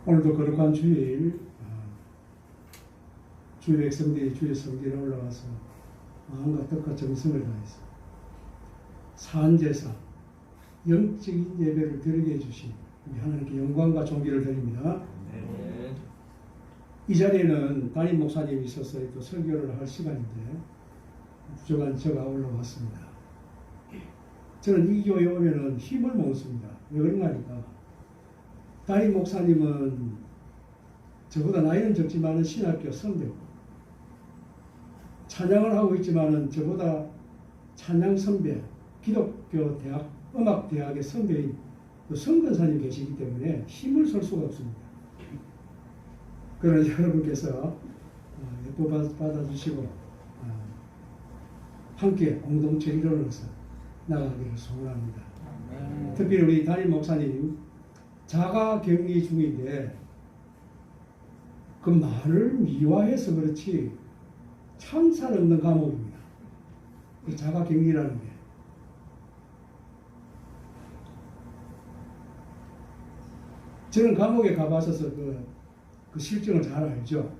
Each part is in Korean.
오늘도 거룩한 주일, 주의 백성들이 주의 성전에 올라와서 마음과 뜻과 정성을 다해서 산제사, 영적인 예배를 드리게 해주신 우리 하나님께 영광과 존귀를 드립니다. 네. 이 자리에는 담임 목사님이 있어서 또 설교를 할 시간인데 부족한 제가 올라왔습니다. 저는 이 교회에 오면은 힘을 못 얻습니다. 왜 그런가 하니까 담임 목사님은 저보다 나이는 적지만은 신학교 선배고 찬양을 하고 있지만은 저보다 찬양 선배, 기독교 대학, 음악대학의 선배인 성근사님 계시기 때문에 힘을 쓸 수가 없습니다. 그러나 여러분께서 예뻐 받아주시고 함께 공동체 이루어서 나가기를 소원합니다. 특별히 우리 담임 목사님 자가 격리 중인데 그 말을 미화해서 그렇지 참살 없는 감옥입니다. 그 자가 격리라는 게. 저는 감옥에 가봐서 그 실정을 잘 알죠.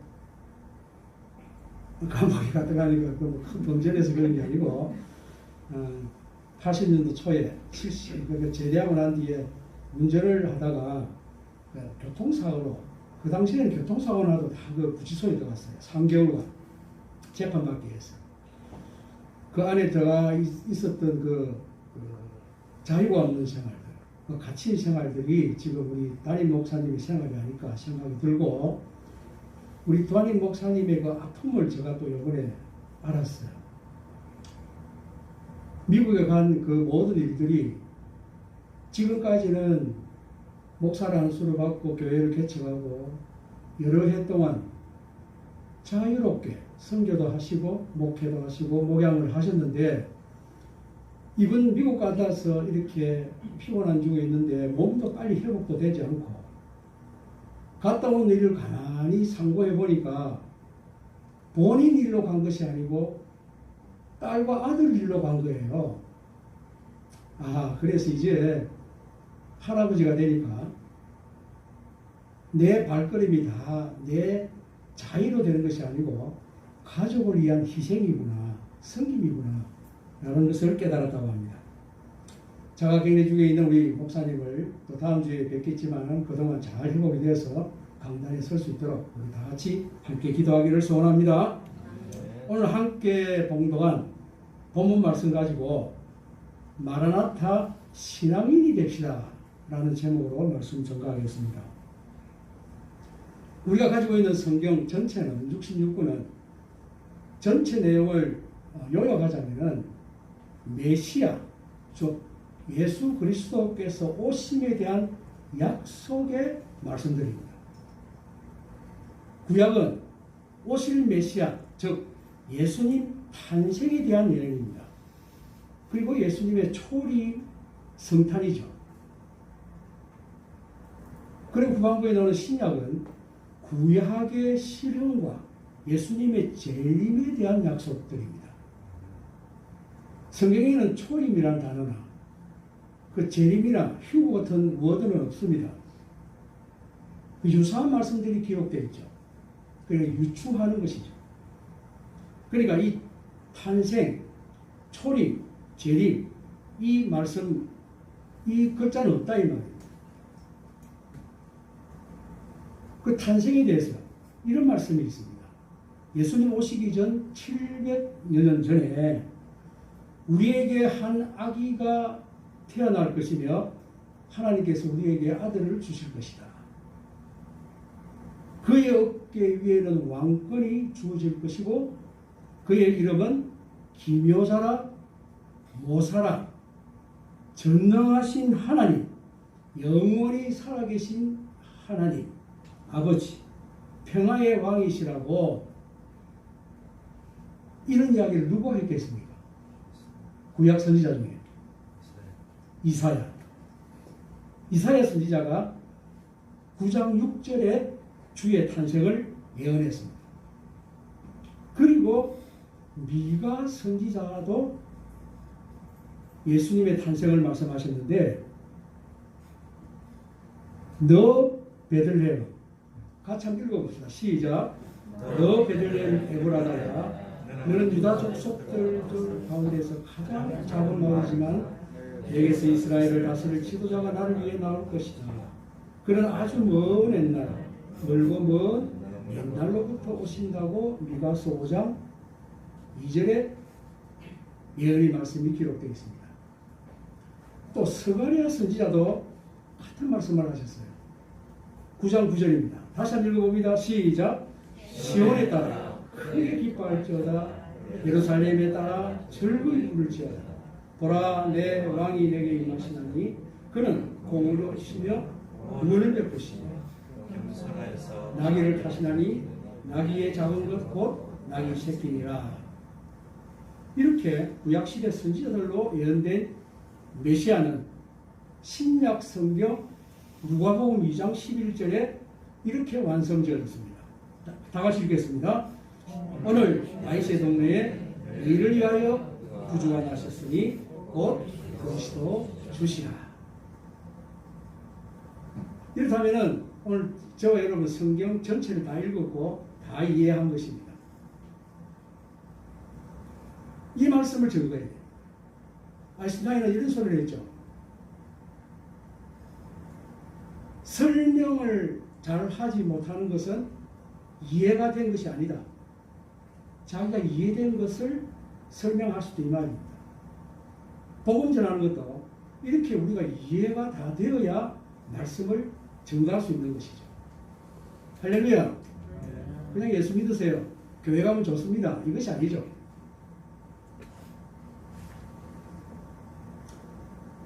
감옥에 갔다 가니까 큰 범죄에서 그런 게 아니고 80년도 초에 제대하고 난 뒤에 운전을 하다가 교통사고로 그 당시에는 교통사고 나도 다 그 구치소에 들어갔어요. 3개월간 재판받기 위해서. 그 안에 들어가 있었던 그 자유가 없는 생활들, 그 갇힌 생활들이 지금 우리 담임 목사님의 생활이 아닐까 생각이 들고 우리 담임 목사님의 그 아픔을 제가 또 이번에 알았어요. 미국에 간 그 모든 일들이 지금까지는 목사라는 수를 받고 교회를 개척하고 여러 해 동안 자유롭게 선교도 하시고 목회도 하시고 목양을 하셨는데 이분 미국 가서 이렇게 피곤한 중에 있는데 몸도 빨리 회복도 되지 않고 갔다 온 일을 가만히 상고해 보니까 본인 일로 간 것이 아니고 딸과 아들 일로 간 거예요. 그래서 이제 할아버지가 되니까 내 발걸음이 다 내 자유로 되는 것이 아니고 가족을 위한 희생이구나, 섬김이구나 라는 것을 깨달았다고 합니다. 자가격리 중에 있는 우리 목사님을 또 다음 주에 뵙겠지만 그동안 잘 회복이 되어서 강단에 설 수 있도록 우리 다 같이 함께 기도하기를 소원합니다. 네. 오늘 함께 봉독한 본문 말씀 가지고 마라나타 신앙인이 됩시다 라는 제목으로 말씀 전가하겠습니다. 우리가 가지고 있는 성경 전체는 66권은 전체 내용을 요약하자면은 메시아, 즉 예수 그리스도께서 오심에 대한 약속의 말씀들입니다. 구약은 오실 메시아, 즉 예수님 탄생에 대한 내용입니다. 그리고 예수님의 초리 성탄이죠. 그리고 후반부에 나오는 신약은 구약의 실현과 예수님의 재림에 대한 약속들입니다. 성경에는 초림이라는 단어나 그 재림이나 휴거 같은 워드는 없습니다. 그 유사한 말씀들이 기록되어 있죠. 그러니까 유추하는 것이죠. 그러니까 이 탄생, 초림, 재림 이 말씀, 이 글자는 없다 이 말이에요. 그 탄생에 대해서 이런 말씀이 있습니다. 예수님 오시기 전 700여 년 전에 우리에게 한 아기가 태어날 것이며 하나님께서 우리에게 아들을 주실 것이다. 그의 어깨 위에는 왕권이 주어질 것이고 그의 이름은 기묘사라 모사라 전능하신 하나님 영원히 살아계신 하나님 아버지 평화의 왕이시라고 이런 이야기를 누가 했겠습니까? 구약 선지자 중에 이사야 선지자가 9장 6절에 주의 탄생을 예언했습니다. 그리고 미가 선지자도 예수님의 탄생을 말씀하셨는데 너 베들레헴 같이 한번 읽어봅시다. 시작. 너 베들레헴 에브라다야, 너는 유다 족속들 가운데서 가장 작은 마을이지만 내게서 이스라엘을 다스릴 지도자가 나를 위해 나올 것이다. 그는 아주 먼 옛날, 멀고 먼 옛날로부터 오신다고 미가서 5장 2절에 예언의 말씀이 기록되어 있습니다. 또 스가랴 선지자도 같은 말씀을 하셨어요. 9장 9절입니다. 다시 한번 읽어봅니다. 시작. 시온에 따라 크게 기뻐할지어다. 예루살렘에 따라 즐거이 부를지어다. 보라, 내 왕이 내게 임하시나니 그는 공의로 치며 의를 베푸시며 나귀를 타시나니 나귀의 작은 것 곧 나귀 새끼니라. 이렇게 구약시대 선지자들로 예언된 메시아는 신약 성경 누가복음 2장 11절에 이렇게 완성되었습니다. 다 같이 읽겠습니다. 오늘 다윗의 동네에 너희를 위하여 구주가 나셨으니 곧 그리스도 주시라. 이렇다면 오늘 저와 여러분 성경 전체를 다 읽었고 다 이해한 것입니다. 이 말씀을 적어야 돼요. 아이스타인은 이런 소리를 했죠. 설명을 잘 하지 못하는 것은 이해가 된 것이 아니다. 자기가 이해된 것을 설명할 수도 이 말입니다. 복음 전하는 것도 이렇게 우리가 이해가 다 되어야 말씀을 전달할 수 있는 것이죠. 할렐루야. 그냥 예수 믿으세요. 교회 가면 좋습니다. 이것이 아니죠.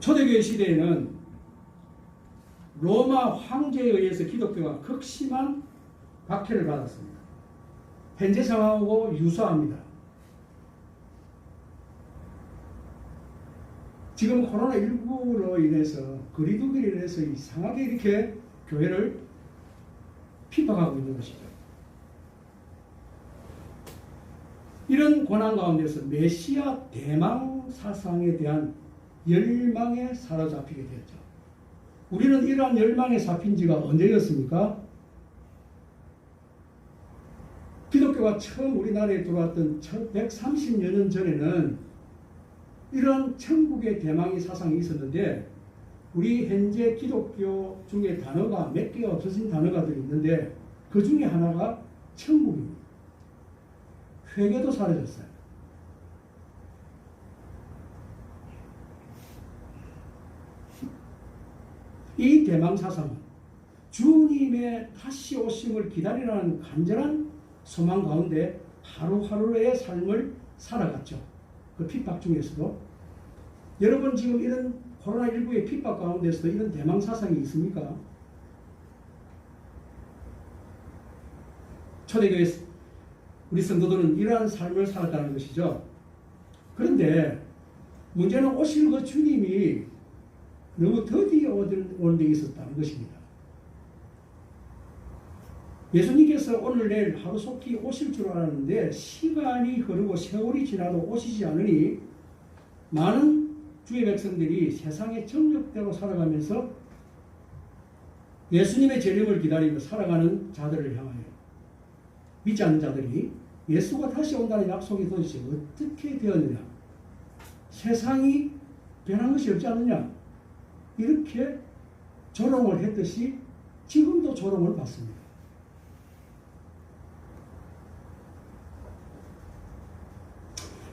초대교회 시대에는 로마 황제에 의해서 기독교가 극심한 박해를 받았습니다. 현재 상황하고 유사합니다. 지금 코로나19로 인해서 거리두기로 인해서 이상하게 이렇게 교회를 핍박하고 있는 것이죠. 이런 고난 가운데서 메시아 대망 사상에 대한 열망에 사로잡히게 되었죠. 우리는 이러한 열망에 잡힌 지가 언제였습니까? 기독교가 처음 우리나라에 들어왔던 130여 년 전에는 이런 천국의 대망의 사상이 있었는데 우리 현재 기독교 중에 단어가 몇 개가 없어진 단어가들이 있는데 그 중에 하나가 천국입니다. 회개도 사라졌어요. 이 대망사상은 주님의 다시 오심을 기다리라는 간절한 소망 가운데 하루하루의 삶을 살아갔죠. 그 핍박 중에서도. 여러분 지금 이런 코로나19의 핍박 가운데서도 이런 대망사상이 있습니까? 초대교회 우리 성도들은 이러한 삶을 살았다는 것이죠. 그런데 문제는 오실 그 주님이 너무 더디 오는 데 있었다는 것입니다. 예수님께서 오늘 내일 하루속히 오실 줄 알았는데 시간이 흐르고 세월이 지나도 오시지 않으니 많은 주의 백성들이 세상의 정력대로 살아가면서 예수님의 재림을 기다리며 살아가는 자들을 향하여 믿지 않는 자들이 예수가 다시 온다는 약속이 도대체 어떻게 되었느냐, 세상이 변한 것이 없지 않느냐, 이렇게 조롱을 했듯이 지금도 조롱을 받습니다.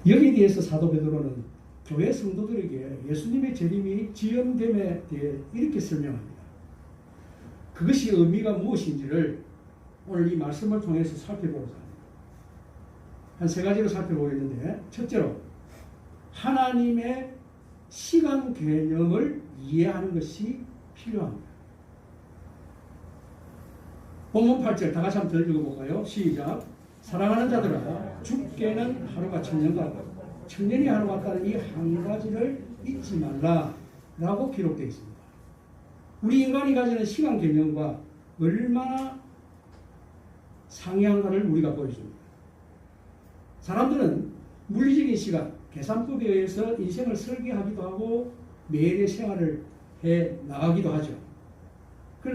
여기에 대해서 사도 베드로는 교회 성도들에게 예수님의 재림이 지연됨에 대해 이렇게 설명합니다. 그것이 의미가 무엇인지를 오늘 이 말씀을 통해서 살펴보고자 합니다. 한 세 가지로 살펴보겠는데, 첫째로 하나님의 시간 개념을 이해하는 것이 필요합니다. 본문 8절 다 같이 한번 더 읽어볼까요? 시작. 사랑하는 자들아, 죽게는 하루가 천년 같고 천년이 하루 같다는 이 한 가지를 잊지 말라 라고 기록되어 있습니다. 우리 인간이 가지는 시간 개념과 얼마나 상이한가를 우리가 보여줍니다. 사람들은 물리적인 시간, 계산법에 의해서 인생을 설계하기도 하고 매일의 생활을 해 나가기도 하죠.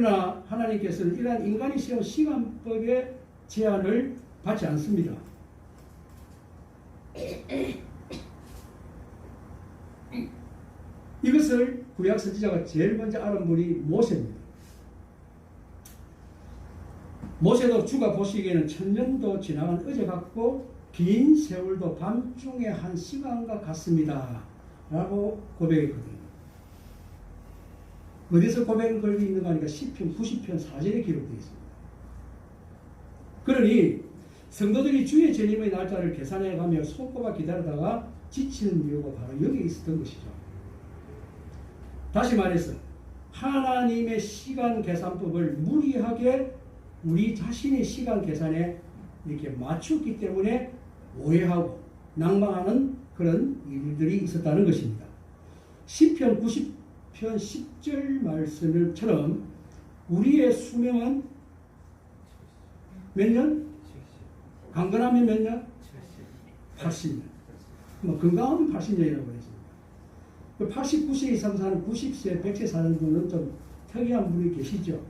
그러나 하나님께서는 이러한 인간이 세운 시간법의 제한을 받지 않습니다. 이것을 구약 선지자가 제일 먼저 알은 분이 모세입니다. 모세도 주가 보시기에는 천년도 지나간 어제 같고 긴 세월도 밤중에 한 시간과 같습니다. 라고 고백했거든요. 어디서 고백을 걸고 있는가 하니까 시편 90편 4절에 기록되어 있습니다. 그러니 성도들이 주의 재림의 날짜를 계산해 가며 손꼽아 기다리다가 지치는 이유가 바로 여기에 있었던 것이죠. 다시 말해서 하나님의 시간 계산법을 무리하게 우리 자신의 시간 계산에 이렇게 맞췄기 때문에 오해하고 낭망하는 그런 일들이 있었다는 것입니다. 시편 90편 10절 말씀처럼 우리의 수명은 몇 년? 강건하면 몇 년? 80년. 뭐 건강하면 80년이라고 그랬습니다. 89세 이상 사는 90세, 100세 사는 분은 좀 특이한 분이 계시죠.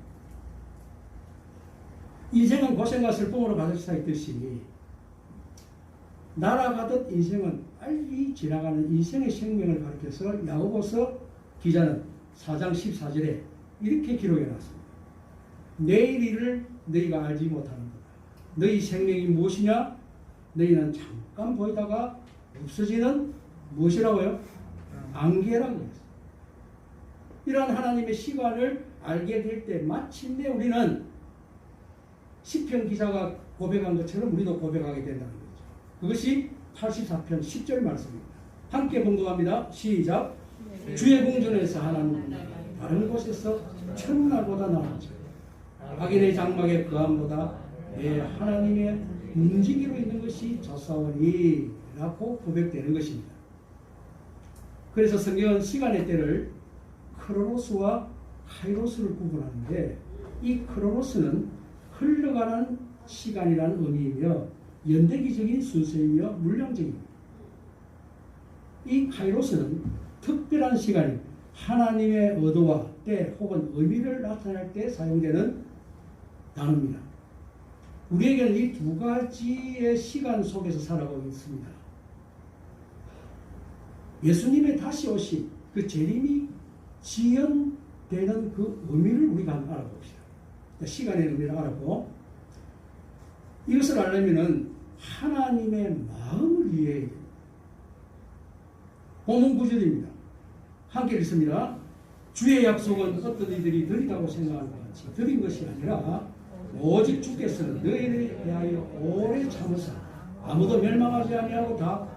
인생은 고생과 슬픔으로 가득 차 있듯이 날아가듯 인생은 빨리 지나가는 인생의 생명을 가리켜서 야고보서 기자는 4장 14절에 이렇게 기록해 놨습니다. 내일 일을 너희가 알지 못하는 거다. 너희 생명이 무엇이냐? 너희는 잠깐 보이다가 없어지는 무엇이라고요? 안개라고 했어요. 이러한 하나님의 시간을 알게 될 때 마침내 우리는 시편 기자가 고백한 것처럼 우리도 고백하게 된다는 거죠. 그것이 84편 10절 말씀입니다. 함께 봉독합니다. 시작. 주의 궁전에서 하나님 다른 곳에서 천날보다 나았죠. 악인의 장막의 거함보다 내 하나님의 움직이로 있는 것이 좋사오니 라고 고백되는 것입니다. 그래서 성경은 시간의 때를 크로노스와 카이로스를 구분하는데 이 크로노스는 흘러가는 시간이라는 의미이며 연대기적인 순서이며 물량적입니다. 이 카이로스는 특별한 시간이 하나님의 의도와 때 혹은 의미를 나타낼 때 사용되는 단어입니다. 우리에게는 이 두 가지의 시간 속에서 살아가고 있습니다. 예수님의 다시 오심, 그 재림이 지연되는 그 의미를 우리가 한번 알아봅시다. 시간의 의미를 알아보고 이것을 알려면 하나님의 마음을 이해해야 됩니다. 본문 9절입니다. 함께 읽습니다. 주의 약속은 어떤 이들이 느리다고 생각하는 것 같이 느린 것이 아니라 오직 주께서는 너희를 대하여 오래 참으사 아무도 멸망하지 아니하고 다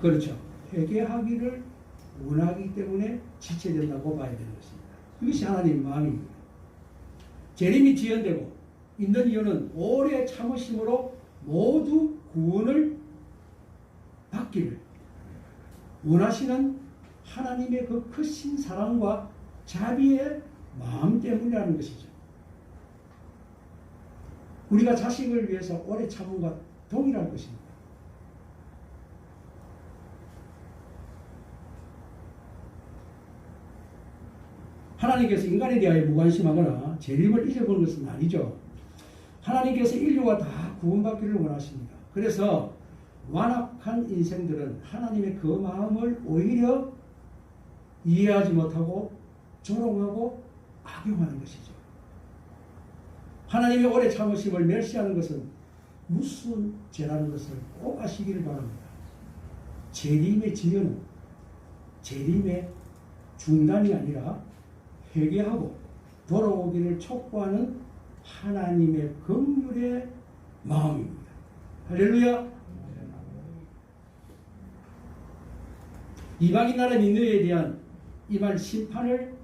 그렇죠. 회개하기를 원하기 때문에 지체된다고 봐야 되는 것입니다. 이것이 하나님의 마음입니다. 재림이 지연되고 있는 이유는 오래 참으심으로 모두 구원을 받기를 원하시는 하나님의 그 크신 사랑과 자비의 마음 때문이라는 것이죠. 우리가 자식을 위해서 오래 참음과 동일한 것입니다. 하나님께서 인간에 대하여 무관심하거나 재림을 잊어보는 것은 아니죠. 하나님께서 인류가 다 구원받기를 원하십니다. 그래서 완악한 인생들은 하나님의 그 마음을 오히려 이해하지 못하고 조롱하고 악용하는 것이죠. 하나님의 오래 참으심을 멸시하는 것은 무슨 죄라는 것을 꼭 아시기를 바랍니다. 재림의 지연은 재림의 중단이 아니라 회개하고 돌아오기를 촉구하는 하나님의 긍휼의 마음입니다. 할렐루야. 이방인 나라 니느웨에 대한 이 말 심판을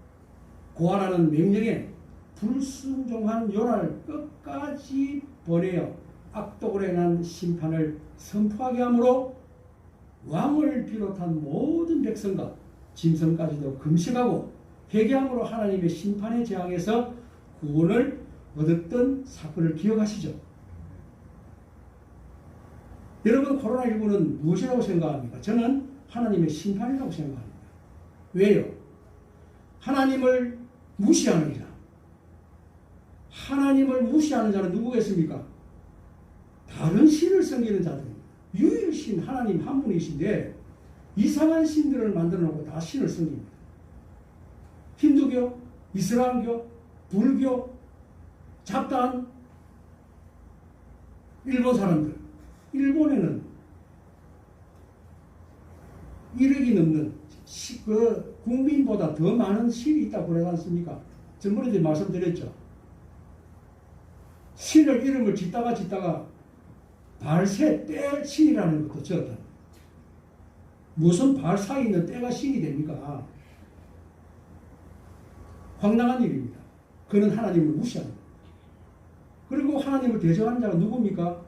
고하라는 명령에 불순종한 요나를 끝까지 보내어 악독으로 행한 심판을 선포하게 하므로 왕을 비롯한 모든 백성과 짐승까지도 금식하고 회개함으로 하나님의 심판의 재앙에서 구원을 얻었던 사건을 기억하시죠? 여러분, 코로나19는 무엇이라고 생각합니까? 저는 하나님의 심판이라고 생각합니다. 왜요? 하나님을 무시하는 자. 하나님을 무시하는 자는 누구겠습니까? 다른 신을 섬기는 자들입니다. 유일신 하나님 한 분이신데 이상한 신들을 만들어 놓고 다 신을 섬깁니다. 힌두교, 이슬람교, 불교, 잡단, 일본 사람들. 일본에는 1억이 넘는 국민보다 더 많은 신이 있다고 그러지 않습니까? 전번에도 말씀드렸죠. 신을 이름을 짓다가 발새 때 신이라는 것도 지었다. 무슨 발 사이에 있는 때가 신이 됩니까? 황당한 일입니다. 그는 하나님을 무시합니다. 그리고 하나님을 대적하는 자가 누굽니까?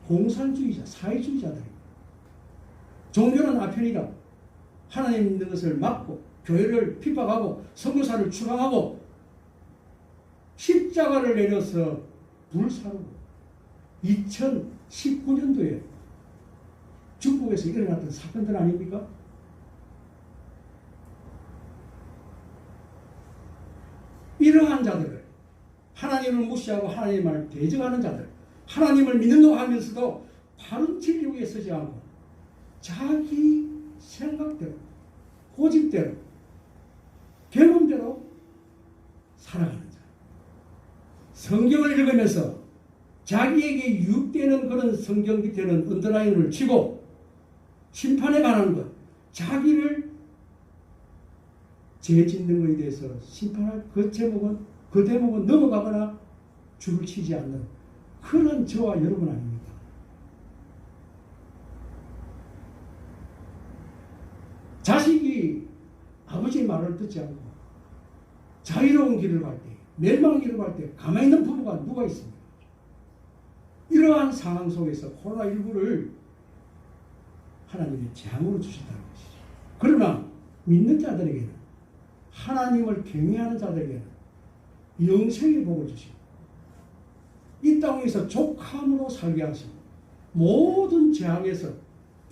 공산주의자, 사회주의자들입니다. 종교는 아편이다. 하나님 있는 것을 막고 교회를 핍박하고 선교사를 추방하고 십자가를 내려서 불사르고 2019년도에 중국에서 일어났던 사건들 아닙니까? 이러한 자들을 하나님을 무시하고 하나님을 대적하는 자들, 하나님을 믿는다고 하면서도 바른 진리 위에 서지 않고 자기 생각대로, 고집대로, 경험대로 살아가는 자. 성경을 읽으면서 자기에게 유익되는 그런 성경 밑에는 언더라인을 치고 심판에 관한 것, 자기를 죄 짓는 것에 대해서 심판할 그 대목은 넘어가거나 줄을 치지 않는 그런 저와 여러분 아닙니까? 자식이 아버지의 말을 듣지 않고 자유로운 길을 갈 때, 멸망의 길을 갈 때 가만히 있는 부부가 누가 있습니까? 이러한 상황 속에서 코로나19를 하나님의 재앙으로 주셨다는 것이죠. 그러나 믿는 자들에게는, 하나님을 경외하는 자들에게는 영생의 복을 주시고 이 땅에서 족함으로 살게 하시고 모든 재앙에서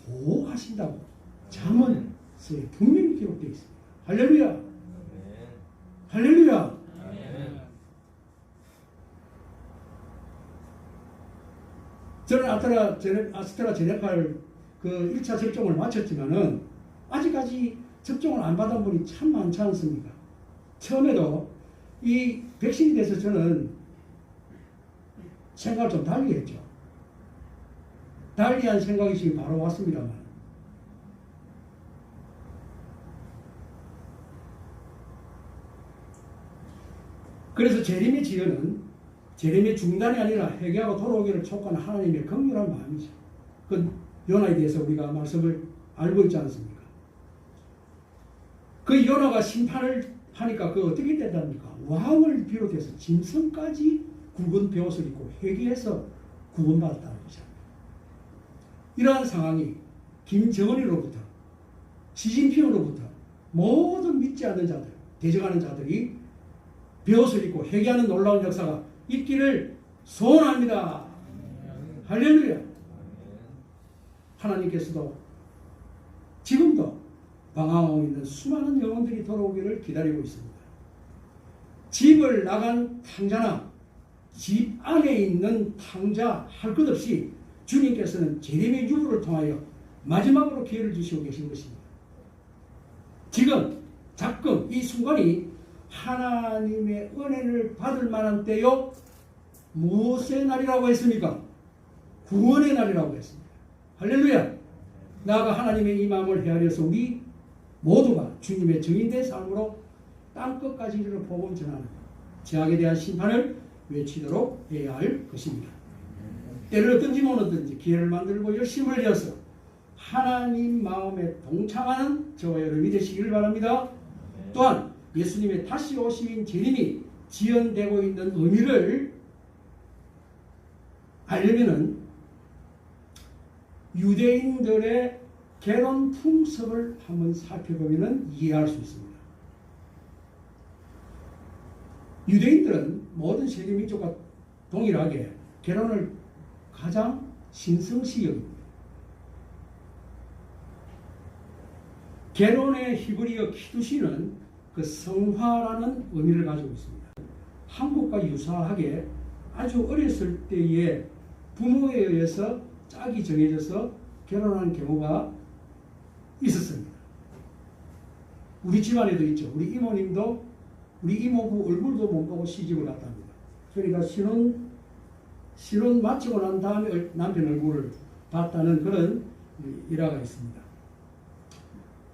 보호하신다고 잠언서에 분명히 기록되어 있습니다. 할렐루야! 할렐루야! 저는 아스트라제네카를 그 1차 접종을 마쳤지만은 아직까지 접종을 안 받은 분이 참 많지 않습니까? 처음에도 이 백신에 대해서 저는 생각을 좀 달리 했죠. 달리한 생각이 지금 바로 왔습니다만. 그래서 재림의 지연은 재림의 중단이 아니라 회개하고 돌아오기를 촉구하는 하나님의 긍휼한 마음이죠. 그 요나에 대해서 우리가 말씀을 알고 있지 않습니까? 그 요나가 심판을 하니까 그 어떻게 된답니까? 왕을 비롯해서 짐승까지 굵은 베옷을 입고 회개해서 구원받았다는 것입니다. 이러한 상황이 김정은으로부터 시진핑으로부터 모든 믿지 않는 자들, 대적하는 자들이 베옷을 입고 회개하는 놀라운 역사가 있기를 소원합니다. 할렐루야. 하나님께서도 지금도 방황하고 있는 수많은 영혼들이 돌아오기를 기다리고 있습니다. 집을 나간 탕자나 집 안에 있는 탕자 할 것 없이 주님께서는 재림의 유부를 통하여 마지막으로 기회를 주시고 계신 것입니다. 지금 작금 이 순간이 하나님의 은혜를 받을 만한 때요. 무엇의 날이라고 했습니까? 구원의 날이라고 했습니다. 할렐루야. 나아가 하나님의 이 마음을 헤아려서 우리 모두가 주님의 증인된 삶으로 땅끝까지 이르러 복음 전하는 죄악에 대한 심판을 외치도록 해야 할 것입니다. 때를 어떤지 모르든지 기회를 만들고 열심을 내어서 하나님 마음에 동참하는 저와 여러분이 되시기를 바랍니다. 또한 예수님의 다시 오신 재림이 지연되고 있는 의미를 알려면은 유대인들의 결혼 풍습을 한번 살펴보면 이해할 수 있습니다. 유대인들은 모든 세계 민족과 동일하게 결혼을 가장 신성시 여깁니다. 결혼의 히브리어 키두시는 그 성화라는 의미를 가지고 있습니다. 한국과 유사하게 아주 어렸을 때에 부모에 의해서 짝이 정해져서 결혼하는 경우가 있었습니다. 우리 집안에도 있죠. 우리 이모님도 우리 이모부 얼굴도 못 보고 시집을 갔답니다. 그러니까 신혼 마치고 난 다음에 남편 얼굴을 봤다는 그런 일화가 있습니다.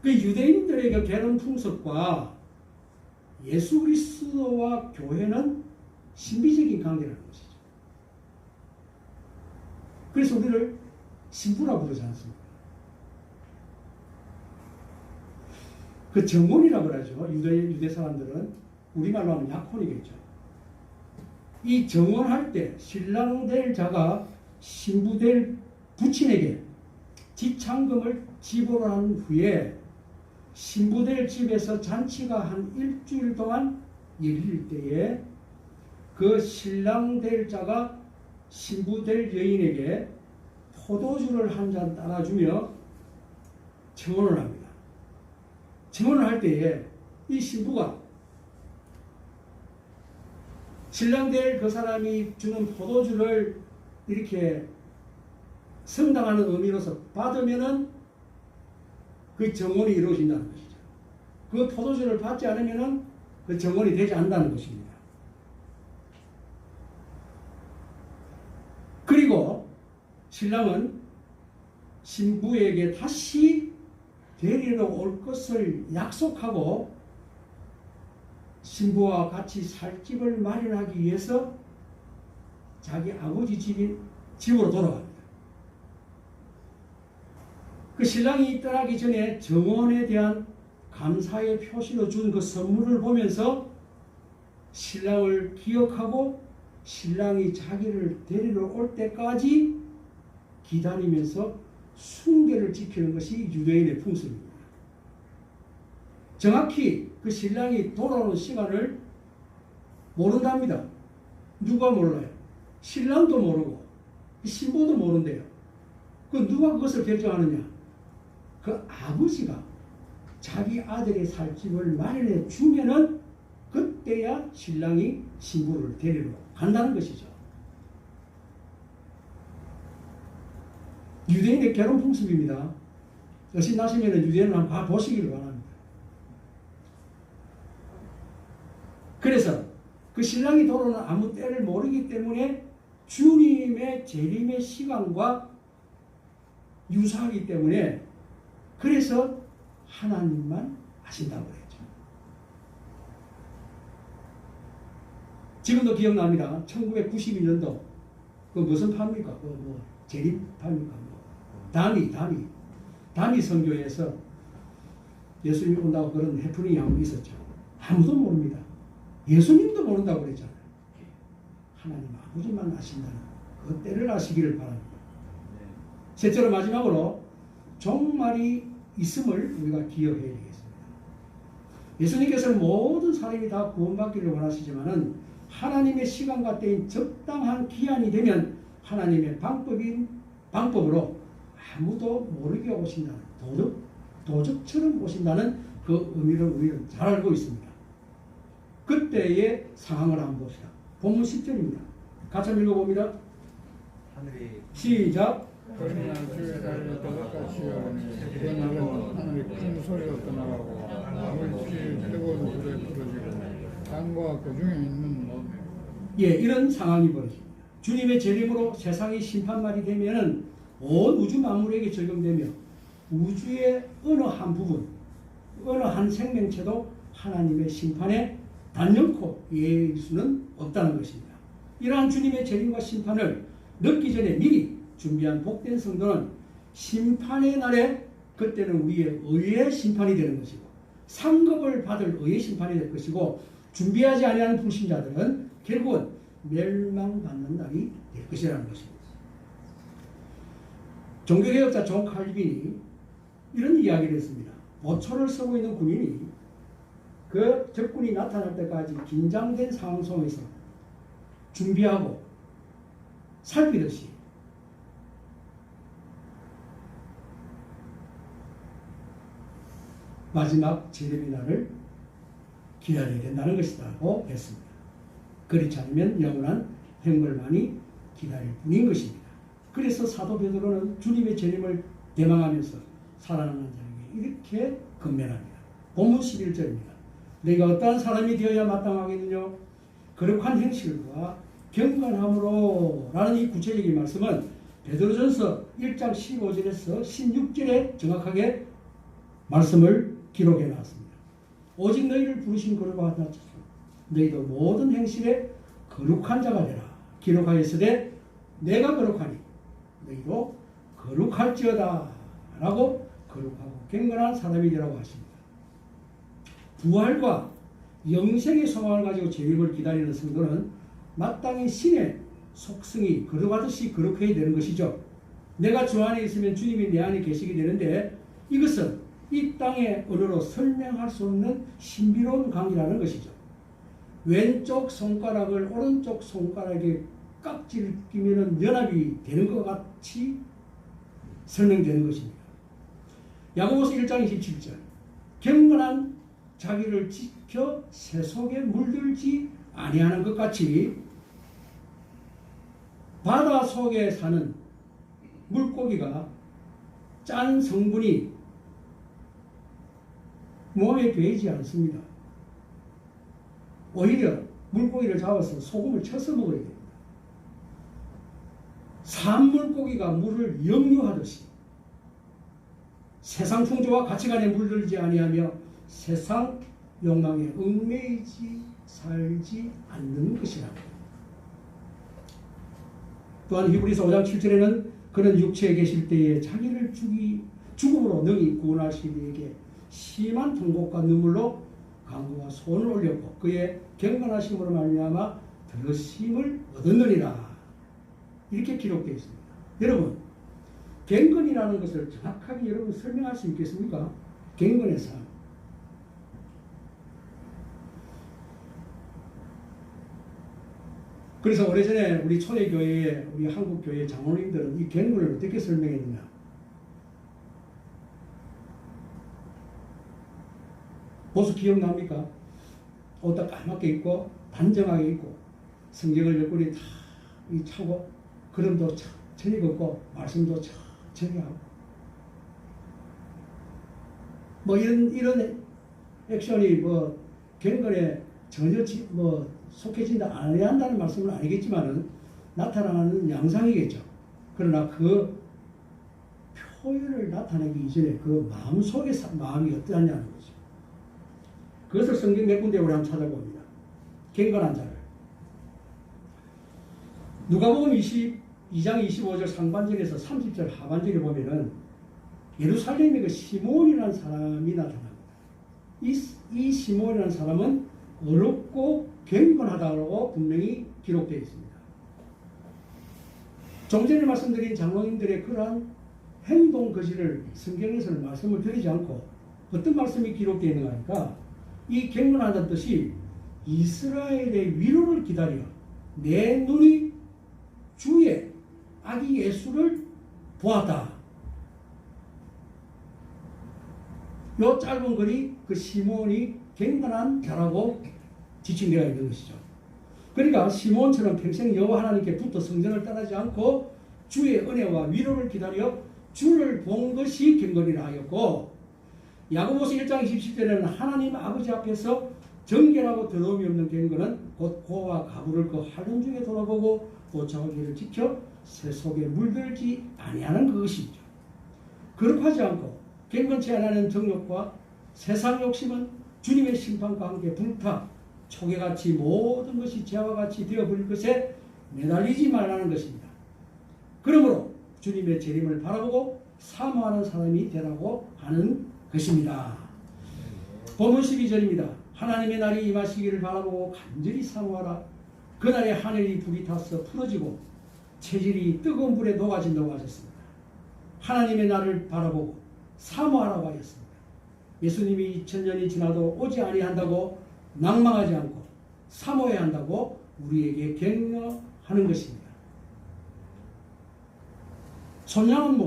그 유대인들의 그 결혼 풍습과 예수 그리스도와 교회는 신비적인 관계라는 것이죠. 그래서 우리를 신부라 부르지 않습니까? 그 정혼이라고 그러죠. 유대 사람들은 우리말로 하면 약혼이겠죠. 이 정혼할 때 신랑 될 자가 신부 될 부친에게 지창금을 지불을 한 후에 신부 될 집에서 잔치가 한 일주일 동안 열릴 때에 그 신랑 될 자가 신부 될 여인에게 포도주를 한 잔 따라주며 청혼을 합니다. 청혼을 할 때에 이 신부가 신랑 될 그 사람이 주는 포도주를 이렇게 성당하는 의미로서 받으면은 그 정혼이 이루어진다는 것이죠. 그 포도주를 받지 않으면은 그 정혼이 되지 않는다는 것입니다. 그리고 신랑은 신부에게 다시 데리러 올 것을 약속하고 신부와 같이 살 집을 마련하기 위해서 자기 아버지 집으로 돌아갑니다. 그 신랑이 떠나기 전에 정혼에 대한 감사의 표시로 준 그 선물을 보면서 신랑을 기억하고 신랑이 자기를 데리러 올 때까지 기다리면서 숭배를 지키는 것이 유대인의 풍습입니다. 정확히 그 신랑이 돌아오는 시간을 모른답니다. 누가 몰라요? 신랑도 모르고 신부도 모른대요. 그 누가 그것을 결정하느냐? 그 아버지가 자기 아들의 살 집을 마련해 주면은 그때야 신랑이 신부를 데리러 간다는 것이죠. 유대인의 결혼 풍습입니다. 여신 나시면 유대인을 한번 보시기를 바랍니다. 그래서 그 신랑이 돌아오는 아무 때를 모르기 때문에 주님의 재림의 시간과 유사하기 때문에 그래서 하나님만 아신다고 그랬죠. 지금도 기억납니다. 1992년도 그 무슨 파입니까? 그 재림 파입니까? 다미 선교에서 예수님이 온다고 그런 해프닝이 한번 있었죠. 아무도 모릅니다. 예수님도 모른다고 그랬잖아요. 하나님 아버지만 아신다는 그 때를 아시기를 바랍니다. 셋째로 마지막으로 종말이 있음을 우리가 기억해야 되겠습니다. 예수님께서는 모든 사람이 다 구원받기를 원하시지만은 하나님의 시간과 때인 적당한 기한이 되면 하나님의 방법으로 아무도 모르게 오신다는 도적처럼 오신다는 그 의미를 우리는 잘 알고 있습니다. 그때의 상황을 한번 봅시다. 본문 10절입니다. 같이 한번 읽어봅니다. 시작. 그러나 주의 달려 바닷같이 여름에 그 날은 하늘이 큰 소리가 떠나가고 물질이 뜨거운 불에 부러지고 땅과 그 중에 있는 이런 상황이 벌어집니다. 주님의 재림으로 세상이 심판날이 되면은 온 우주 만물에게 적용되며 우주의 어느 한 부분, 어느 한 생명체도 하나님의 심판에 단연코 예일 수는 없다는 것입니다. 이러한 주님의 재림과 심판을 늦기 전에 미리 준비한 복된 성도는 심판의 날에 그때는 우리의 의의 심판이 되는 것이고 상급을 받을 의의 심판이 될 것이고 준비하지 아니하는 불신자들은 결국은 멸망받는 날이 될 것이라는 것입니다. 종교개혁자 존 칼빈이 이런 이야기를 했습니다. 보초를 서고 있는 군인이 그 적군이 나타날 때까지 긴장된 상황 속에서 준비하고 살피듯이 마지막 재림의 날을 기다려야 된다는 것이라고 했습니다. 그렇지 않으면 영원한 행벌만이 기다릴 뿐인 것입니다. 그래서 사도 베드로는 주님의 재림을 대망하면서 살아남는 자에게 이렇게 건면합니다. 본문 11절입니다. 내가 어떠한 사람이 되어야 마땅하겠느냐? 거룩한 행실과 경건함으로 라는 이 구체적인 말씀은 베드로전서 1장 15절에서 16절에 정확하게 말씀을 기록해 놨습니다. 오직 너희를 부르신 그러가 하나 너희도 모든 행실에 거룩한 자가 되라. 기록하였으되 내가 거룩하니 너희도 거룩할지어다 라고 거룩하고 경건한 사람이 되라고 하십니다. 부활과 영생의 소망을 가지고 재림을 기다리는 성도는 마땅히 신의 속성이 거룩하듯이 거룩해야 되는 것이죠. 내가 주 안에 있으면 주님이 내 안에 계시게 되는데 이것은 이 땅의 언어로 설명할 수 없는 신비로운 관계라는 것이죠. 왼쪽 손가락을 오른쪽 손가락에 깍지를 끼면 연합이 되는 것 같이 설명되는 것입니다. 야고보서 1장 27절 경건한 자기를 지켜 새 속에 물들지 아니하는 것 같이 바다 속에 사는 물고기가 짠 성분이 몸에 배이지 않습니다. 오히려 물고기를 잡아서 소금을 쳐서 먹어야 됩니다. 산물고기가 물을 역류하듯이 세상 풍조와 가치관에 물들지 아니하며 세상 욕망에 얽매이지 살지 않는 것이라. 또한 히브리서 5장 7절에는 그는 육체에 계실 때에 자기를 죽음으로 능히 구원하시기에 심한 통곡과 눈물로 간구와 소원을 올렸고 그의 경건하심으로 말미암아 들으심을 얻었느니라. 이렇게 기록되어 있습니다. 여러분, 경건이라는 것을 정확하게 여러분 설명할 수 있겠습니까? 경건의 삶. 그래서 오래전에 우리 초대교회의 우리 한국교회 장로님들은 이 경건을 어떻게 설명했느냐? 보수 기억납니까? 옷도 까맣게 입고 단정하게 입고 성경을 옆구리 다 차고 걸음도 천천히 걷고 말씀도 천천히 하고 뭐 이런 액션이 뭐 경건에 전혀 속해진다 안 한다는 말씀은 아니겠지만은 나타나는 양상이겠죠. 그러나 그 표현을 나타내기 이전에 그 마음속의 마음이 어떠하냐는 거죠. 그것을 성경 몇 군데 우리 한번 찾아봅니다. 경건한 자를. 누가복음 22장 25절 상반절에서 30절 하반절에 보면은 예루살렘에 그 시몬이라는 사람이 나타납니다. 이 시몬이라는 사람은 어렵고 경건하다고 분명히 기록되어 있습니다. 좀 전에 말씀드린 장로님들의 그러한 행동 거지를 성경에서는 말씀을 드리지 않고 어떤 말씀이 기록되어 있는가 하니까 이 경건하다는 뜻이 이스라엘의 위로를 기다려 내 눈이 주의 아기 예수를 보았다. 요 짧은 글이 그 시몬이 경건한 자라고 지칭되어 있는 것이죠. 그러니까 시몬처럼 평생 여호와 하나님께 붙어 성전을 떠나지 않고 주의 은혜와 위로를 기다려 주를 본 것이 경건이라 하였고 야고보서 1장 27절에는 하나님 아버지 앞에서 정결하고 더러움이 없는 경건은 곧 고와 가부를 그 환란 중에 돌아보고 도착하기를 지켜 새 속에 물들지 아니하는 그것이죠. 거룩하지 않고 경건치 않은 정욕과 세상 욕심은 주님의 심판과 함께 불타 초계같이 모든 것이 재와 같이 되어버릴 것에 매달리지 말라는 것입니다. 그러므로 주님의 재림을 바라보고 사모하는 사람이 되라고 하는 것입니다. 본문 12절입니다. 하나님의 날이 임하시기를 바라보고 간절히 사모하라. 그날에 하늘이 불이 타서 풀어지고 체질이 뜨거운 불에 녹아진다고 하셨습니다. 하나님의 날을 바라보고 사모하라고 하였습니다. 예수님이 2000년이 지나도 오지 아니한다고 낭망하지 않고 사모해야 한다고 우리에게 격려하는 것입니다. 손양원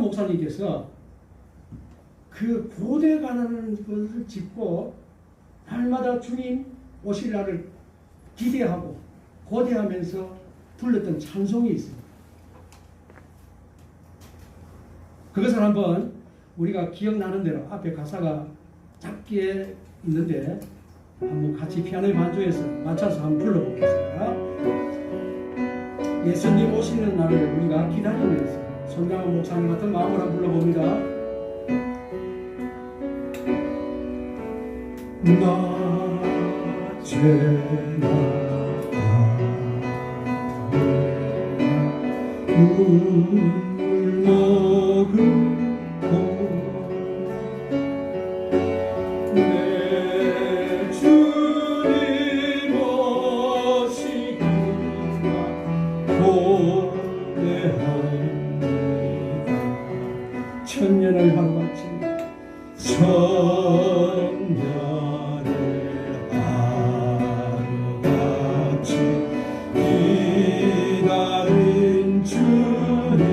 목사님께서 그 그 고대 가라는 것을 짚고 날마다 주님 오실 날을 기대하고 고대하면서 불렀던 찬송이 있습니다. 그것을 한번 우리가 기억나는 대로 앞에 가사가 짧게 있는데 한번 같이 피아노 반주에서 맞춰서 한번 불러보겠습니다. 예수님 오시는 날을 우리가 기다리면서 손장원 목사님 같은 마음으로 한번 불러봅니다. 나 죄나 눈물 머금고 내 주님 오시기가 고대합니다. 천년을 하루같이 기다린 주님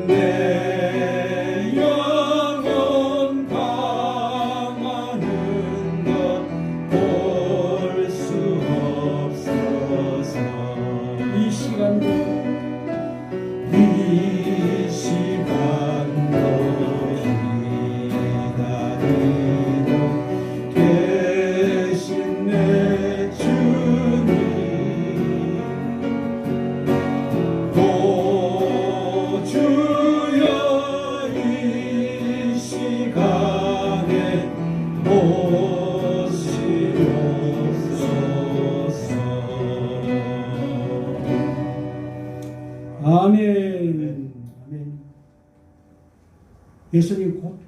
내 영혼 강하는 것 볼 수 없어서 이 시간도 기다리고 계신 내 주님 오 주여 이 시간에 오시옵소서. 아멘. 아멘. 예수님 곧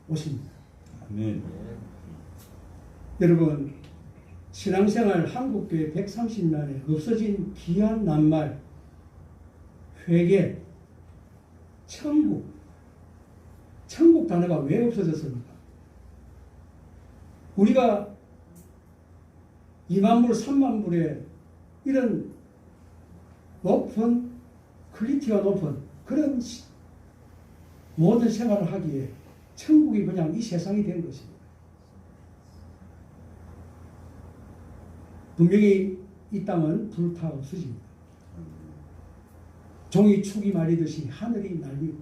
오십니다. 아멘. 여러분, 신앙생활 한국교회 130년에 없어진 귀한 낱말, 회개, 천국 단어가 왜 없어졌습니까? 우리가 2만 불, 3만 불에 이런 높은 퀄리티가 높은 그런 모든 생활을 하기에 천국이 그냥 이 세상이 된 것입니다. 분명히 이 땅은 불타 없어집니다. 종이 축이 말리듯이 하늘이 날리고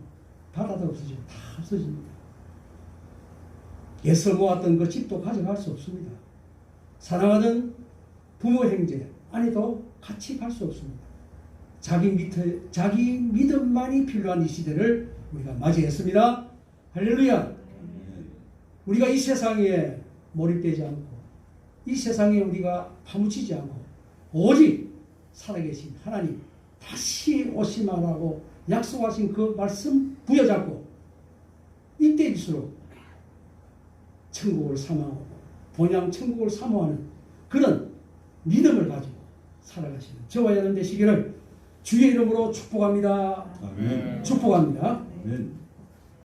바다도 없어지고 다 없어집니다. 애써 모았던 그 집도 가져갈 수 없습니다. 사랑하는 부모 형제 아내도 같이 갈 수 없습니다. 자기 믿음만이 필요한 이 시대를 우리가 맞이했습니다. 할렐루야. 우리가 이 세상에 몰입되지 않고 이 세상에 우리가 파묻히지 않고 오직 살아계신 하나님 다시 오시마라고 약속하신 그 말씀 부여잡고 이때일수록 천국을 사모하고 본향 천국을 사모하는 그런 믿음을 가지고 살아가시는 저와 여러분 되시기를 주의 이름으로 축복합니다. 아멘. 축복합니다. 아멘.